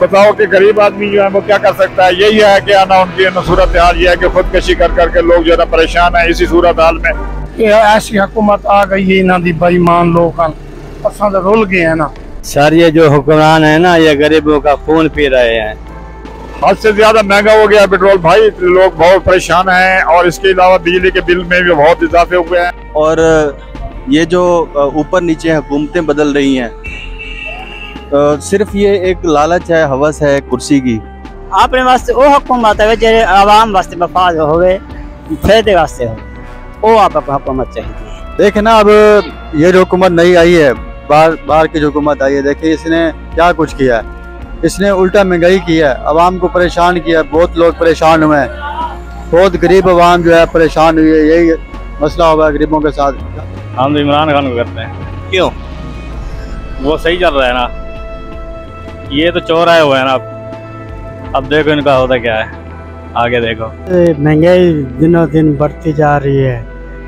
बताओ कि गरीब आदमी जो है वो क्या कर सकता है। यही है कि आना उनकी सूरत हाल ये है कि खुदकशी कर करके लोग जो है परेशान है। इसी सूरत हाल में ऐसी हुकूमत आ गई है इन्हों की बेईमान लोग असा तो रुल गए हैं ना सर। ये जो हुक्मरान है ना, ये गरीबों का खून पी रहे हैं। हद से ज्यादा महंगा हो गया पेट्रोल भाई, लोग बहुत परेशान हैं। और इसके अलावा बिजली के बिल में भी बहुत इजाफे हुए हैं। और ये जो ऊपर नीचे हुकूमतें बदल रही हैं, सिर्फ ये एक लालच है, हवस है कुर्सी की। अपने वास्ते वो हुकूमत है जो आवाम वास्ते मफाद होवे, फायदे वास्ते हो, वो आपको हुकूमत चाहिए। देखे ना, अब ये जो हुकूमत नई आई है, बाहर की जो हुकूमत आई है, देखिए इसने क्या कुछ किया है। इसने उल्टा महंगाई की है, आवाम को परेशान किया। बहुत लोग परेशान हुए हैं, बहुत गरीब आवाम जो है परेशान हुई है। यही मसला हुआ है गरीबों के साथ। हम तो इमरान खान को करते हैं। क्यों? वो सही चल रहा है ना, ये तो चोर आए हुए हैं ना। अब देखो इनका होता क्या है, आगे देखो। महंगाई दिनों दिन बढ़ती जा रही है,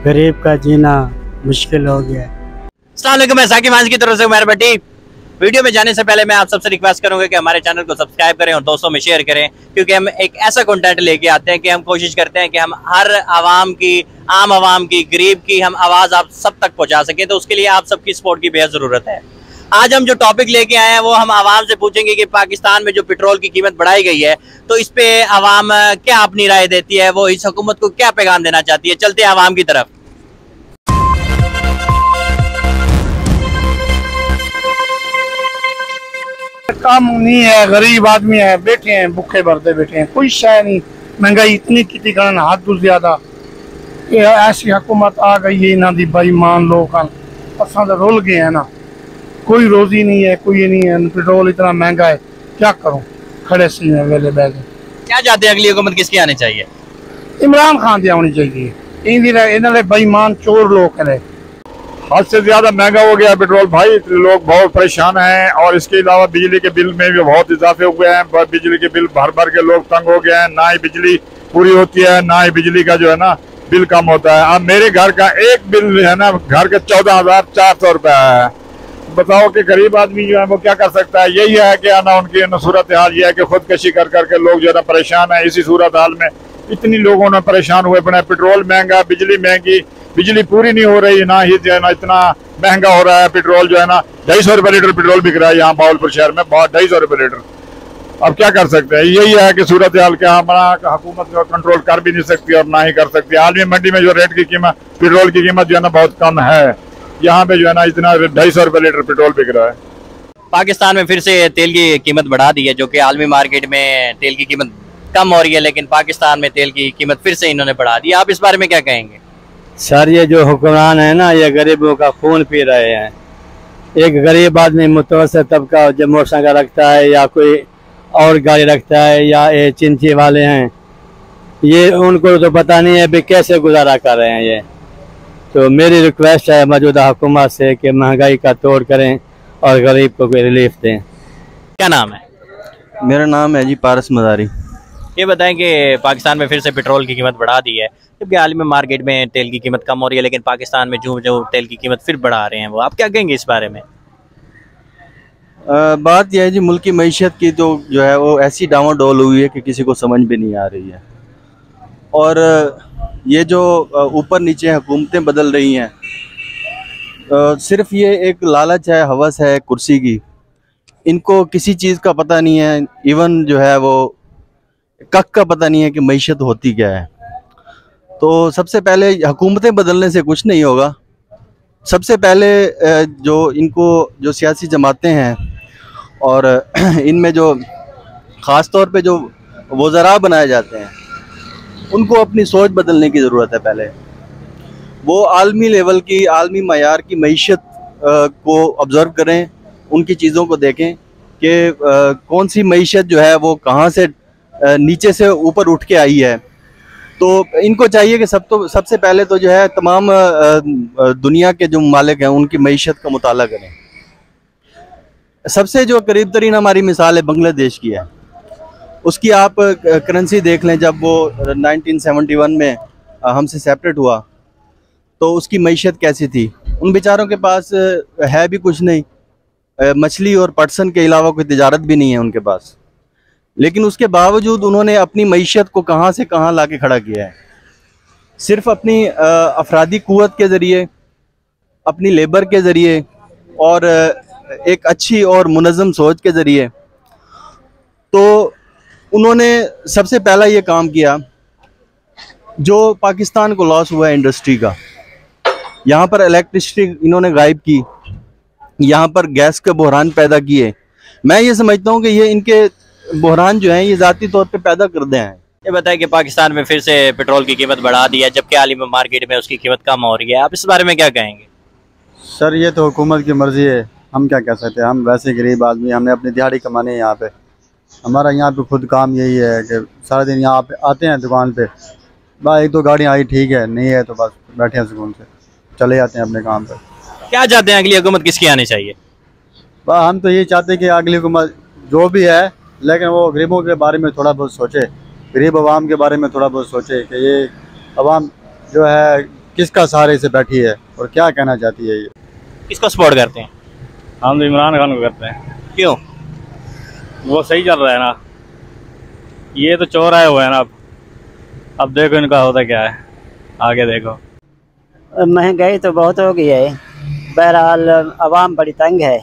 गरीब का जीना मुश्किल हो गया है। अस्सलाम वालेकुम, मैं साकिब हांस की तरफ से उमर भट्टी। वीडियो में जाने से पहले मैं आप सबसे रिक्वेस्ट करूंगा कि हमारे चैनल को सब्सक्राइब करें और दोस्तों में शेयर करें, क्योंकि हम एक ऐसा कंटेंट लेके आते हैं कि हम कोशिश करते हैं कि हम हर आवाम की, आम आवाम की, गरीब की हम आवाज़ आप सब तक पहुंचा सकें। तो उसके लिए आप सबकी सपोर्ट की बेहद ज़रूरत है। आज हम जो टॉपिक लेके आए हैं वो हम आवाम से पूछेंगे कि पाकिस्तान में जो पेट्रोल की कीमत बढ़ाई गई है, तो इस पे आवाम क्या अपनी राय देती है, वो इस हुकूमत को क्या पैगाम देना चाहती है। चलते हैं आवाम की तरफ। काम नहीं है, गरीब आदमी है, बैठे हैं भूखे भरते बैठे हैं, कोई शय नहीं। महंगाई इतनी की कारण हाथ तो ज्यादा। ऐसी हुकूमत आ गई है इन्हों की बेईमान लोग असा तो रुल गए हैं ना। कोई रोजी नहीं है, कोई नहीं है। पेट्रोल इतना महंगा है, क्या करूं, खड़े सी में वेले बैठ गए। क्या चाहते हैं अगली हुकूमत किसकी आनी चाहिए? इमरान खान की आनी चाहिए। इन्होंने बेईमान चोर लोग हैं। हद से ज्यादा महंगा हो गया पेट्रोल भाई, लोग बहुत परेशान हैं। और इसके अलावा बिजली के बिल में भी बहुत इजाफे हुए हैं। बिजली के बिल भर भर के लोग तंग हो गए हैं। ना ही बिजली पूरी होती है, ना ही बिजली का जो है ना बिल कम होता है। अब मेरे घर का एक बिल है ना, घर का 14,400 रुपया है। बताओ कि गरीब आदमी जो है वो क्या कर सकता है। यही है कि आना उनकी सूरत हाल ये है कि खुदकशी कर करके लोग जो है परेशान है। इसी सूरत हाल में इतनी लोगों ने परेशान हुए पड़े। पेट्रोल महंगा, बिजली महंगी, बिजली पूरी नहीं हो रही, ना ही जो है ना इतना महंगा हो रहा है पेट्रोल। जो है ना 250 रुपये लीटर पेट्रोल बिक रहा है यहाँ भावलपुर शहर में, बहुत 250 रुपये लीटर। अब क्या कर सकते हैं, यही है कि सूरत हाल के हमारा हुकूमत जो कंट्रोल कर भी नहीं सकती और ना ही कर सकती। आलमी मंडी में जो रेट की कीमत, पेट्रोल की कीमत जो है ना बहुत कम है। यहाँ पे जो है ना इतना 250 रुपये लीटर पेट्रोल बिक रहा है। पाकिस्तान में फिर से तेल की कीमत बढ़ा दी है, जो कि आलमी मार्केट में तेल की कीमत कम हो रही है, लेकिन पाकिस्तान में तेल की कीमत फिर से इन्होंने बढ़ा दी। आप इस बारे में क्या कहेंगे? सर, ये जो हुक्मरान है ना, ये गरीबों का खून पी रहे हैं। एक गरीब आदमी मुतवसत तबका जो मोटरसाइकिल रखता है या कोई और गाड़ी रखता है या ये चिंची वाले हैं, ये उनको तो पता नहीं है भी कैसे गुजारा कर रहे हैं ये। तो मेरी रिक्वेस्ट है मौजूदा हुकूमत से कि महंगाई का तोड़ करें और गरीब को कोई रिलीफ दें। क्या नाम है? मेरा नाम है जी पारस मदारी। ये बताएं कि पाकिस्तान में फिर से पेट्रोल की कीमत बढ़ा दी है, जबकि आलमी मार्केट में तेल की कीमत कम हो रही है, लेकिन पाकिस्तान में जो तेल की कीमत फिर बढ़ा रहे हैं, वो आप क्या कहेंगे इस बारे में? बात यह है जी, मुल्क की मईशत की तो जो है वो ऐसी डावाडोल हुई है कि किसी को समझ भी नहीं आ रही है। और ये जो ऊपर नीचे हुकूमतें बदल रही हैं, सिर्फ ये एक लालच है, हवस है कुर्सी की। इनको किसी चीज़ का पता नहीं है, इवन जो है वो कख का पता नहीं है कि मईशत होती क्या है। तो सबसे पहले हुकूमतें बदलने से कुछ नहीं होगा। सबसे पहले जो सियासी जमातें हैं और इनमें जो ख़ास तौर पे जो वज़रा बनाए जाते हैं, उनको अपनी सोच बदलने की ज़रूरत है। पहले वो आलमी लेवल की, आलमी मयार की मईशत को ऑब्ज़र्व करें, उनकी चीज़ों को देखें कि कौन सी मईशत जो है वो कहाँ से नीचे से ऊपर उठ के आई है। तो इनको चाहिए कि सबसे पहले तो जो है तमाम दुनिया के जो मालिक हैं उनकी मईशत का मुताला करें। सबसे जो करीब तरीन हमारी मिसाल है बांग्लादेश की है। उसकी आप करेंसी देख लें। जब वो 1971 में हमसे सेपरेट हुआ तो उसकी मईशत कैसी थी। उन बेचारों के पास है भी कुछ नहीं, मछली और पटसन के अलावा कोई तिजारत भी नहीं है उनके पास, लेकिन उसके बावजूद उन्होंने अपनी मईशत को कहाँ से कहाँ ला के खड़ा किया है। सिर्फ अपनी अफरादी कुव्वत के ज़रिए, अपनी लेबर के ज़रिए और एक अच्छी और मुनज़्ज़म सोच के ज़रिए। तो उन्होंने सबसे पहला ये काम किया जो पाकिस्तान को लॉस हुआ है इंडस्ट्री का। यहाँ पर इलेक्ट्रिसिटी इन्होंने गायब की, यहाँ पर गैस के बहरान पैदा किए। मैं ये समझता हूँ कि ये इनके बहरान जो हैं ये ज़ाती तौर पे पैदा कर दे हैं। ये बताएं कि पाकिस्तान में फिर से पेट्रोल की कीमत बढ़ा दी है, जबकि हाल ही में मार्केट में उसकी कीमत कम हो रही है। आप इस बारे में क्या कहेंगे? सर ये तो हुकूमत की मर्ज़ी है, हम क्या कह सकते हैं। हम वैसे गरीब आदमी, हमने अपनी दिहाड़ी कमानी है यहाँ पे। हमारा यहाँ पे खुद काम यही है कि सारा दिन यहाँ पे आते हैं दुकान पे, बस एक दो गाड़ियाँ आई ठीक है, नहीं है तो बस बैठे हैं सुकून से, चले जाते हैं अपने काम पे। क्या चाहते हैं अगली हुकूमत किसकी आनी चाहिए? बस हम तो ये चाहते हैं कि अगली हुकूमत जो भी है, लेकिन वो गरीबों के बारे में थोड़ा बहुत सोचे, गरीब आवाम के बारे में थोड़ा बहुत सोचे कि ये आवाम जो है किसका सहारे से बैठी है और क्या कहना चाहती है। ये किसको सपोर्ट करते हैं? हम तो इमरान खान को करते हैं। क्यों? वो सही चल रहा है ना, ये तो चोर आए हुए हैं ना। अब देखो इनका होता क्या है, आगे देखो। महंगाई तो बहुत हो गई है, बहरहाल आवाम बड़ी तंग है,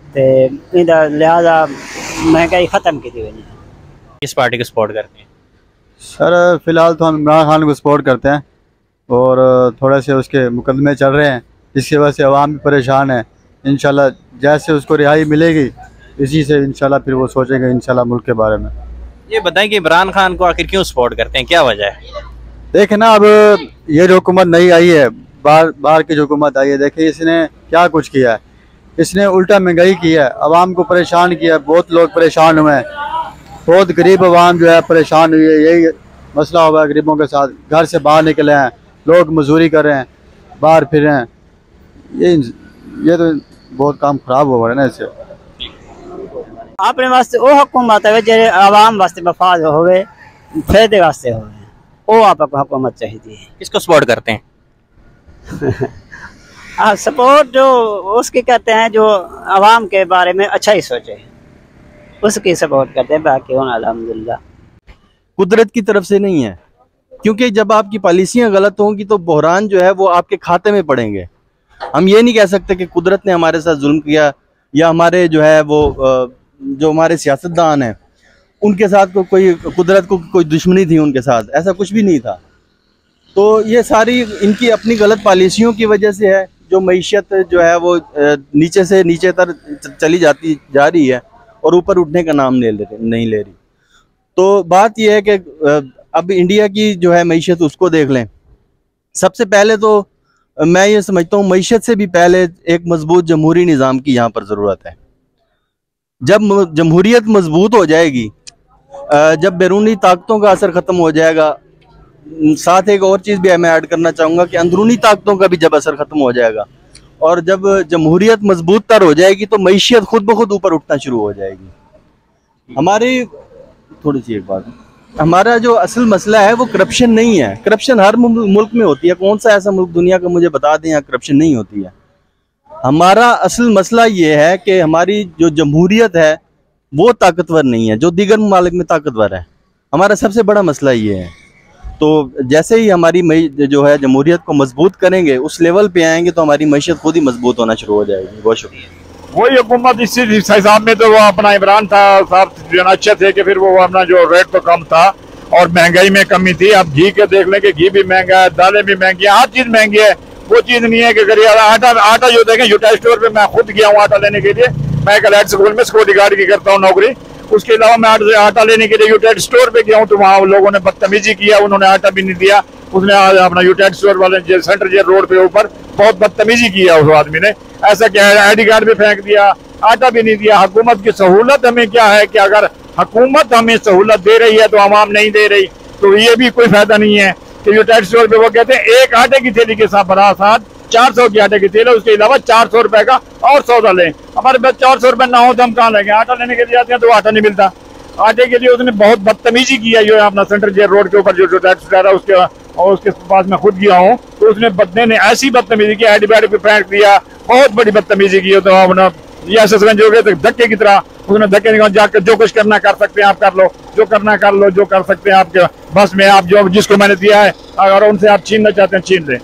तो इधर लिहाजा महंगाई ख़त्म की थी। किस पार्टी को सपोर्ट करते हैं? सर फ़िलहाल तो हम इमरान खान को सपोर्ट करते हैं और थोड़े से उसके मुकदमे चल रहे हैं, जिसकी वजह से आवाम भी परेशान है। इंशाल्लाह जैसे उसको रिहाई मिलेगी, इसी से इंशाल्लाह फिर वो सोचेंगे इंशाल्लाह मुल्क के बारे में। ये बताएं कि इमरान खान को आखिर क्यों सपोर्ट करते हैं, क्या वजह है? देखें ना, अब ये जो हुकूमत नई आई है, बाहर की जो हुकूमत आई है, देखिए इसने क्या कुछ किया है। इसने उल्टा महंगाई की है, आवाम को परेशान किया है, बहुत लोग परेशान हुए हैं, बहुत गरीब आवाम जो है परेशान हुई है। यही मसला हुआ है गरीबों के साथ, घर से बाहर निकले हैं, लोग मजदूरी कर रहे हैं, बाहर फिर रहे हैं। ये तो बहुत काम खराब हुआ है ना इससे। अपने वास्ते वो हुकूमत है जो आवाम वास्ते मफाद होवे, फायदे वास्ते होवे, वो आपको हुकूमत चाहिए। किसको सपोर्ट करते हैं? सपोर्ट जो उसकी करते हैं जो आवाम के बारे में अच्छा ही सोचे, उसकी सपोर्ट करते हैं। बाकी होना अल्हम्दुलिल्लाह कुदरत की तरफ से नहीं है, क्योंकि जब आपकी पॉलिसियां गलत होंगी तो बहरान जो है वो आपके खाते में पड़ेंगे। हम ये नहीं कह सकते कि कुदरत ने हमारे साथ जुल्म किया या हमारे जो है वो जो हमारे सियासतदान हैं उनके साथ कोई कुदरत को कोई दुश्मनी थी उनके साथ, ऐसा कुछ भी नहीं था। तो ये सारी इनकी अपनी गलत पॉलिसियों की वजह से है जो मईशत जो है वो नीचे से नीचे तक चली जा रही है और ऊपर उठने का नाम नहीं ले रही। तो बात यह है कि अब इंडिया की जो है मईशत उसको देख लें। सबसे पहले तो मैं ये समझता हूँ मईशत से भी पहले एक मजबूत जमहूरी निज़ाम की यहाँ पर ज़रूरत है। जब जमहूरियत मजबूत हो जाएगी, जब बैरूनी ताकतों का असर ख़त्म हो जाएगा, साथ एक और चीज़ भी मैं ऐड करना चाहूँगा कि अंदरूनी ताकतों का भी जब असर ख़त्म हो जाएगा और जब जमहूरियत मजबूत तर हो जाएगी तो मईशत खुद ब खुद ऊपर उठना शुरू हो जाएगी। हमारी थोड़ी सी एक बात, हमारा जो असल मसला है वो करप्शन नहीं है। करप्शन हर मुल्क में होती है, कौन सा ऐसा मुल्क दुनिया का मुझे बता दें यहाँ करप्शन नहीं होती है। हमारा असल मसला ये है कि हमारी जो जमहूरियत है वो ताकतवर नहीं है, जो दीगर ममालिक में ताकतवर है। हमारा सबसे बड़ा मसला ये है। तो जैसे ही हमारी जो है जमहूरियत को मजबूत करेंगे, उस लेवल पे आएंगे तो हमारी मईशत खुद ही मजबूत होना शुरू हो जाएगी। बहुत शुक्रिया। वही हुकूमत इसी हिसाब में तो वो अपना इमरान था साहब जो अच्छे थे कि फिर वो अपना जो रेट तो कम था और महंगाई में कमी थी। अब घी के देख लें कि घी भी महंगा है, दालें भी महंगी है, हर चीज महंगी है। वो चीज नहीं है कि गरीब आटा जो देखें यूटा स्टोर पे मैं खुद गया हूँ आटा लेने के लिए। मैं एक अलर्ट स्कूल में सिक्योरिटी गार्ड की करता हूँ नौकरी, उसके अलावा मैं आटा लेने के लिए यूटेड स्टोर पे गया हूँ तो वहाँ लोगों ने बदतमीजी किया, उन्होंने आटा भी नहीं दिया। उसने अपना यूटेड स्टोर वाले सेंटर जेल रोड पे ऊपर बहुत बदतमीजी किया उस आदमी ने। ऐसा क्या है, ID कार्ड भी फेंक दिया, आटा भी नहीं दिया। हुकूमत की सहूलत हमें क्या है कि अगर हुकूमत हमें सहूलत दे रही है तो आवाम नहीं दे रही, तो ये भी कोई फायदा नहीं है कि यूटेड स्टोर पे वो कहते हैं एक आटे की थैली के साथ 400 की आटे की थैली, उसके अलावा 400 रुपए का और सौदा लें। हमारे पास 400 रुपए ना हो तो हम कहाँ लेंगे? आटा लेने के लिए जाते हैं तो आटा नहीं मिलता। आटे के लिए उसने बहुत बदतमीजी किया। जो है अपना सेंटर जेल रोड के ऊपर जो टैक्स है उसके पास मैं खुद गया हूँ तो उसने बंदे ने ऐसी बदतमीजी की, ID पे फेंक दिया, बहुत बड़ी बदतमीजी की। तो अपना रियासतगंज हो गए तो धक्के की तरह उसने धक्के निकाल जाकर जो कुछ करना कर सकते हैं आप कर लो, जो करना कर लो, जो कर सकते हैं आपके बस में, आप जो जिसको मैंने दिया है अगर उनसे आप छीनना चाहते हैं छीन लें।